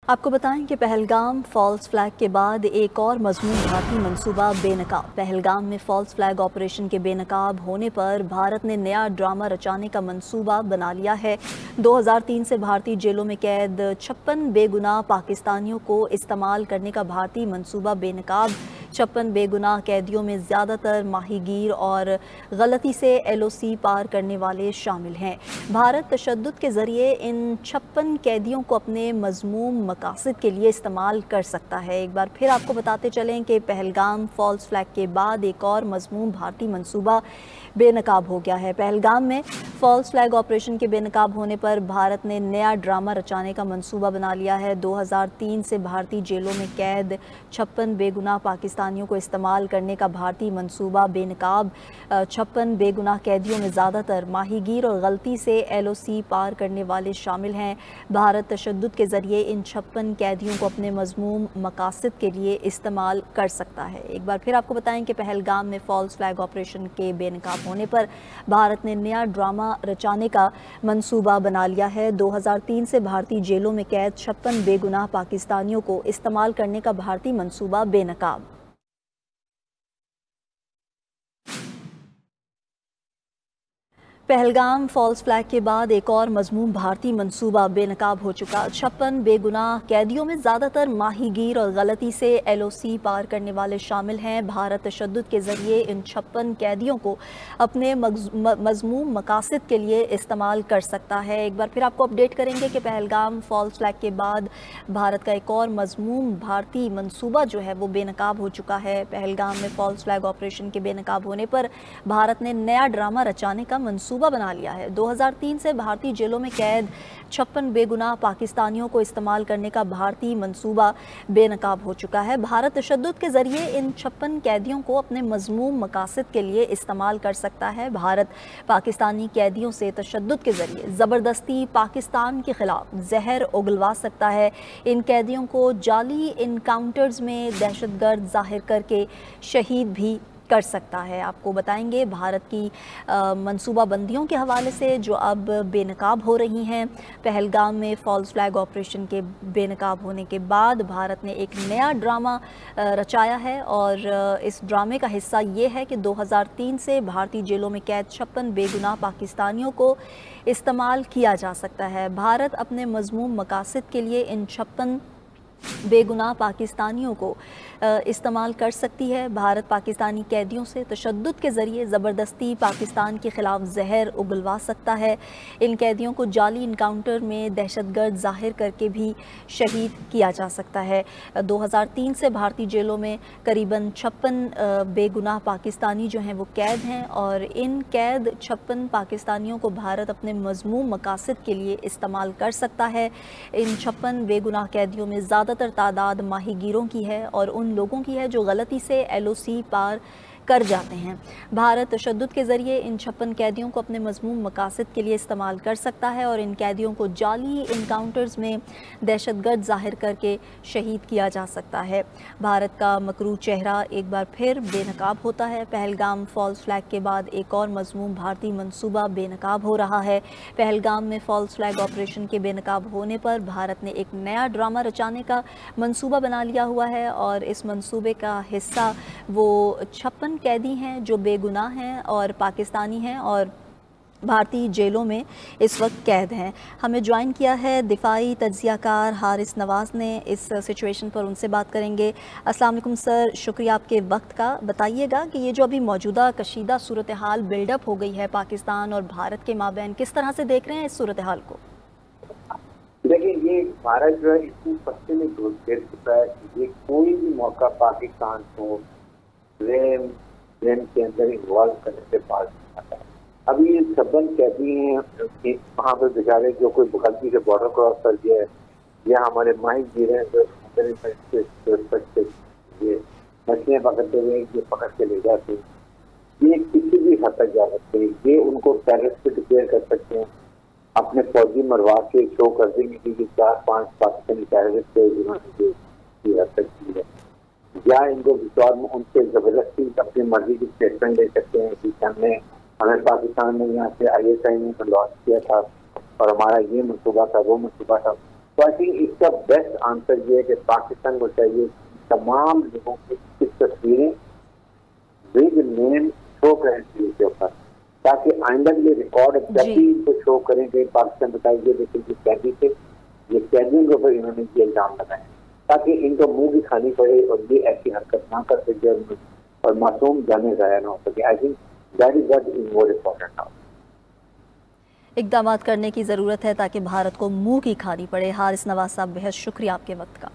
आपको बताएं कि पहलगाम फॉल्स फ्लैग के बाद एक और मजमून भारतीय मंसूबा बेनकाब। पहलगाम में फॉल्स फ्लैग ऑपरेशन के बेनकाब होने पर भारत ने नया ड्रामा रचाने का मंसूबा बना लिया है। 2003 से भारतीय जेलों में कैद 56 बेगुनाह पाकिस्तानियों को इस्तेमाल करने का भारतीय मंसूबा बेनकाब। 56 बेगुनाह कैदियों में ज़्यादातर माहीगीर और गलती से LOC पार करने वाले शामिल हैं। भारत तशद्दुद के ज़रिए इन 56 कैदियों को अपने मज़मूम मकासद के लिए इस्तेमाल कर सकता है। एक बार फिर आपको बताते चलें कि पहलगाम फॉल्स फ्लैग के बाद एक और मज़मूम भारतीय मंसूबा बेनकाब हो गया है। पहलगाम में फॉल्स फ्लैग ऑपरेशन के बेनकाब होने पर भारत ने नया ड्रामा रचाने का मंसूबा बना लिया है। 2003 से भारतीय जेलों में कैद 56 बेगुनाह पाकिस्तानियों को इस्तेमाल करने का भारतीय मंसूबा बेनकाब। 56 बेगुनाह कैदियों में ज़्यादातर माहीगीर और गलती से LOC पार करने वाले शामिल हैं। भारत तशद्दुद के ज़रिए इन 56 कैदियों को अपने मज़मूम मकासद के लिए इस्तेमाल कर सकता है। एक बार फिर आपको बताएं कि पहलगाम में फॉल्स फ्लैग ऑपरेशन के बेनकाब होने पर भारत ने नया ड्रामा रचाने का मंसूबा बना लिया है। 2003 से भारतीय जेलों में कैद 56 बेगुनाह पाकिस्तानियों को इस्तेमाल करने का भारतीय मंसूबा बेनकाब। पहलगाम फॉल्स फ्लैग के बाद एक और मजमूम भारतीय मंसूबा बेनकाब हो चुका। 56 बेगुनाह कैदियों में ज़्यादातर माहीगीर और गलती से LOC पार करने वाले शामिल हैं। भारत तशद्दुद के ज़रिए इन 56 कैदियों को अपने मजमूम मकासद के लिए इस्तेमाल कर सकता है। एक बार फिर आपको अपडेट करेंगे कि पहलगाम फॉल्स फ्लैग के बाद भारत का एक और मजमूम भारतीय मंसूबा जो है वो बेनकाब हो चुका है। पहलगाम में फॉल्स फ्लैग ऑपरेशन के बेनकाब होने पर भारत ने नया ड्रामा रचाने का मंसूबा बना लिया है। 2003 से भारतीय जेलों में कैद 56 बेगुनाह पाकिस्तानियों को इस्तेमाल करने का भारतीय मंसूबा बेनकाब हो चुका है। भारत तशद्दुद के जरिए इन 56 कैदियों को अपने मजमूम मकासद के लिए इस्तेमाल कर सकता है। भारत पाकिस्तानी कैदियों से तशद्दुद के जरिए ज़बरदस्ती पाकिस्तान के खिलाफ जहर उगलवा सकता है। इन कैदियों को जाली इनकाउंटर्स में दहशतगर्द जाहिर करके शहीद भी कर सकता है। आपको बताएंगे भारत की मंसूबाबंदियों के हवाले से जो अब बेनकाब हो रही हैं। पहलगाम में फॉल्स फ्लैग ऑपरेशन के बेनकाब होने के बाद भारत ने एक नया ड्रामा रचाया है और इस ड्रामे का हिस्सा ये है कि 2003 से भारतीय जेलों में कैद 56 बेगुनाह पाकिस्तानियों को इस्तेमाल किया जा सकता है। भारत अपने मजमूम मकासद के लिए इन 56 बेगुनाह पाकिस्तानियों को इस्तेमाल कर सकती है। भारत पाकिस्तानी कैदियों से तशद्दुद के ज़रिए ज़बरदस्ती पाकिस्तान के ख़िलाफ़ जहर उगलवा सकता है। इन कैदियों को जाली इनकाउंटर में दहशतगर्द जाहिर करके भी शहीद किया जा सकता है। 2003 से भारतीय जेलों में करीबन 56 बेगुनाह पाकिस्तानी जो हैं वो कैद हैं और इन कैद 56 पाकिस्तानियों को भारत अपने मज़मूम मकासद के लिए इस्तेमाल कर सकता है। इन 56 बेगुनाह कैदियों में ज़्यादातर तादाद माहीगीरों की है और उन लोगों की है जो गलती से LOC पार कर जाते हैं। भारत तशद्दुद के ज़रिए इन 56 कैदियों को अपने मज़मूम मकासद के लिए इस्तेमाल कर सकता है और इन कैदियों को जाली इनकाउंटर्स में दहशतगर्द जाहिर करके शहीद किया जा सकता है। भारत का मकरू चेहरा एक बार फिर बेनकाब होता है। पहलगाम फॉल्स फ्लैग के बाद एक और मज़मूम भारतीय मंसूबा बेनकाब हो रहा है। पहलगाम में फॉल्स फ्लैग ऑपरेशन के बेनकाब होने पर भारत ने एक नया ड्रामा रचाने का मंसूबा बना लिया हुआ है और इस मंसूबे का हिस्सा वो 56 कैदी हैं जो बेगुनाह हैं और पाकिस्तानी हैं और भारतीय जेलों में इस वक्त कैद हैं। हमें ज्वाइन किया है दिफाई तज्ज़ियाकार हारिस नवाज़ ने। इस सिचुएशन पर उनसे बात करेंगे। अस्सलाम वालेकुम सर, शुक्रिया आपके वक्त का। बताइएगा कि ये जो अभी मौजूदा कशीदा सूरत हाल बिल्डअप हो गई है पाकिस्तान और भारत के माबैन, किस तरह से देख रहे हैं इस सूरत हाल को? देखिए, ये भारत जो है इतनी पत्ते में घुस चुका है कि ये कोई भी मौका पाकिस्तान को रेम के अंदर इन्वॉल्व करने से पास नहीं आता। अभी ये 56 कैदी हैं वहाँ पर बेचारे जो कोई गलती से बॉर्डर क्रॉस कर गया है या हमारे माही गिर हैं जो ये मछलियाँ पकड़ते हुए ये पकड़ के ले जाते हैं, ये किसी भी हद तक जा सकते हैं। ये उनको टेररिस्ट डिक्लेयर कर सकते हैं, अपने फौजी मरवा के शो कर देंगे कि ये 4-5 पाकिस्तानी टेररिस्ट है जिन्होंने हद तक की है, या इनको विश्वास में उनसे जबरदस्ती अपनी मर्जी की स्टेटमेंट दे सकते हैं कि हमने हमें पाकिस्तान में यहाँ से ISI ने लॉन्च किया था और हमारा ये मनसूबा था वो मनसूबा था। तो आई थिंक इसका बेस्ट आंसर ये है कि पाकिस्तान को चाहिए तमाम लोगों की इस तस्वीरें विद नेम शो करें टीवी के ऊपर, ताकि आइंदा के लिए रिकॉर्ड जब भी इनको शो करें कि पाकिस्तान बताइए देखिए ये कैदी थे, ये कैदियों के ऊपर इन्होंने ये इल्जाम लगाए, ताकि इनको मुंह भी खानी पड़े और ये ऐसी हरकत ना कर सके और मासूम जाने जाया ना हो सके। I think that is what is more important now. इक़दामात करने की ज़रूरत है ताकि भारत को मुंह की खानी पड़े। हारिस नवाज साहब, बेहद शुक्रिया आपके वक्त का।